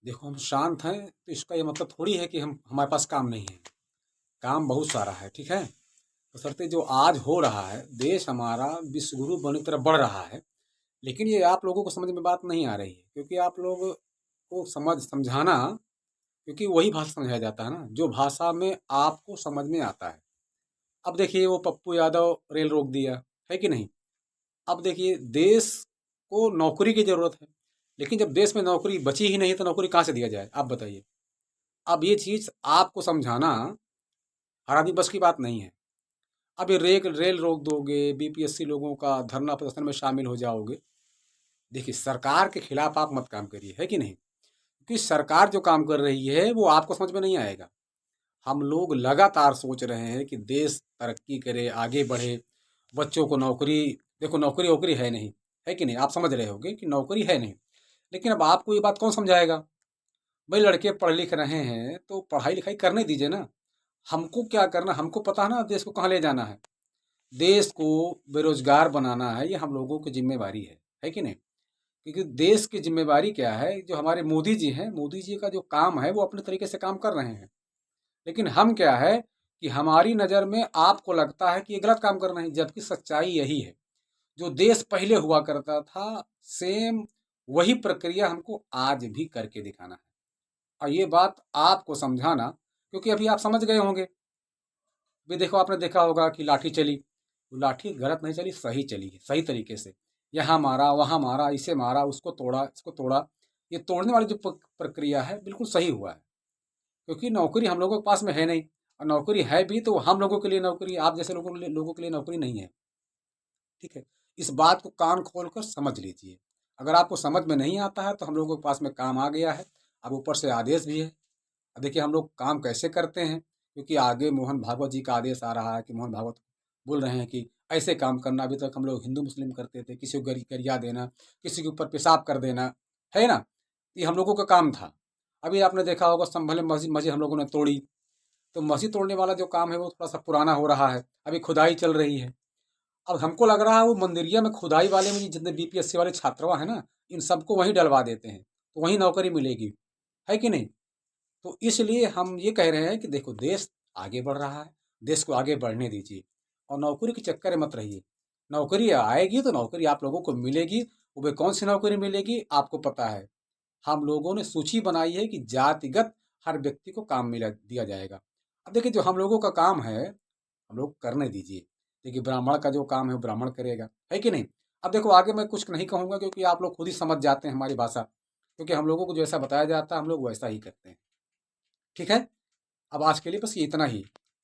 देखो हम शांत हैं तो इसका ये मतलब थोड़ी है कि हम हमारे पास काम नहीं है। काम बहुत सारा है, ठीक है। बशर्ते जो आज हो रहा है, देश हमारा विश्व गुरु बनने की तरफ बढ़ रहा है। लेकिन ये आप लोगों को समझ में बात नहीं आ रही है, क्योंकि आप लोग को समझाना, क्योंकि वही भाषा समझाया जाता है ना जो भाषा में आपको समझ में आता है। अब देखिए वो पप्पू यादव रेल रोक दिया, है कि नहीं। अब देखिए देश को नौकरी की जरूरत है, लेकिन जब देश में नौकरी बची ही नहीं तो नौकरी कहाँ से दिया जाए, आप बताइए। अब ये चीज़ आपको समझाना हर आदमी बस की बात नहीं है। अब ये रेल रोक दोगे, बीपीएससी लोगों का धरना प्रदर्शन में शामिल हो जाओगे। देखिए सरकार के खिलाफ आप मत काम करिए, है कि नहीं। क्योंकि सरकार जो काम कर रही है वो आपको समझ में नहीं आएगा। हम लोग लगातार सोच रहे हैं कि देश तरक्की करे, आगे बढ़े, बच्चों को नौकरी, देखो नौकरी वोकरी है नहीं, है कि नहीं। आप समझ रहे होगे कि नौकरी है नहीं, लेकिन अब आपको ये बात कौन समझाएगा। भाई लड़के पढ़ लिख रहे हैं तो पढ़ाई लिखाई करने दीजिए ना। हमको क्या करना, हमको पता है ना देश को कहाँ ले जाना है। देश को बेरोजगार बनाना है, ये हम लोगों की जिम्मेवारी है कि नहीं। क्योंकि देश की जिम्मेवारी क्या है, जो हमारे मोदी जी हैं, मोदी जी का जो काम है वो अपने तरीके से काम कर रहे हैं। लेकिन हम क्या है कि हमारी नज़र में आपको लगता है कि ये गलत काम कर रहे हैं, जबकि सच्चाई यही है। जो देश पहले हुआ करता था, सेम वही प्रक्रिया हमको आज भी करके दिखाना है। और ये बात आपको समझाना, क्योंकि अभी आप समझ गए होंगे। भी देखो आपने देखा होगा कि लाठी चली, वो लाठी गलत नहीं चली, सही चली है, सही तरीके से। यहाँ मारा, वहाँ मारा, इसे मारा, उसको तोड़ा, इसको तोड़ा। ये तोड़ने वाली जो प्रक्रिया है बिल्कुल सही हुआ है। क्योंकि नौकरी हम लोगों के पास में है नहीं, और नौकरी है भी तो हम लोगों के लिए नौकरी, आप जैसे लोगों के लिए नौकरी नहीं है। ठीक है। इस बात को कान खोल कर समझ लीजिए। अगर आपको समझ में नहीं आता है तो हम लोगों के पास में काम आ गया है। अब ऊपर से आदेश भी है। अब देखिए हम लोग काम कैसे करते हैं, क्योंकि आगे मोहन भागवत जी का आदेश आ रहा है कि मोहन भागवत बोल रहे हैं कि ऐसे काम करना। अभी तक हम लोग हिंदू मुस्लिम करते थे, किसी को गरिया देना, किसी के ऊपर पेशाब कर देना, है ना। ये हम लोगों का काम था। अभी आपने देखा होगा संभल में मस्जिद मस्जिद हम लोगों ने तोड़ी। तो मस्जिद तोड़ने वाला जो काम है वो थोड़ा सा पुराना हो रहा है, अभी खुदाई चल रही है। अब हमको लग रहा है वो मंदिरिया में खुदाई वाले में जितने बीपीएससी वाले छात्रवा है ना, इन सबको वहीं डलवा देते हैं, तो वहीं नौकरी मिलेगी, है कि नहीं। तो इसलिए हम ये कह रहे हैं कि देखो देश आगे बढ़ रहा है, देश को आगे बढ़ने दीजिए, और नौकरी के चक्कर में मत रहिए। नौकरी आएगी तो नौकरी आप लोगों को मिलेगी। वो भी कौन सी नौकरी मिलेगी आपको पता है। हम लोगों ने सूची बनाई है कि जातिगत हर व्यक्ति को काम मिला दिया जाएगा। अब देखिए जो हम लोगों का काम है हम लोग करने दीजिए। देखिए ब्राह्मण का जो काम है वो ब्राह्मण करेगा, है कि नहीं। अब देखो आगे मैं कुछ नहीं कहूँगा, क्योंकि आप लोग खुद ही समझ जाते हैं हमारी भाषा, क्योंकि हम लोगों को जैसा बताया जाता है हम लोग वैसा ही करते हैं। ठीक है। अब आज के लिए बस ये इतना ही।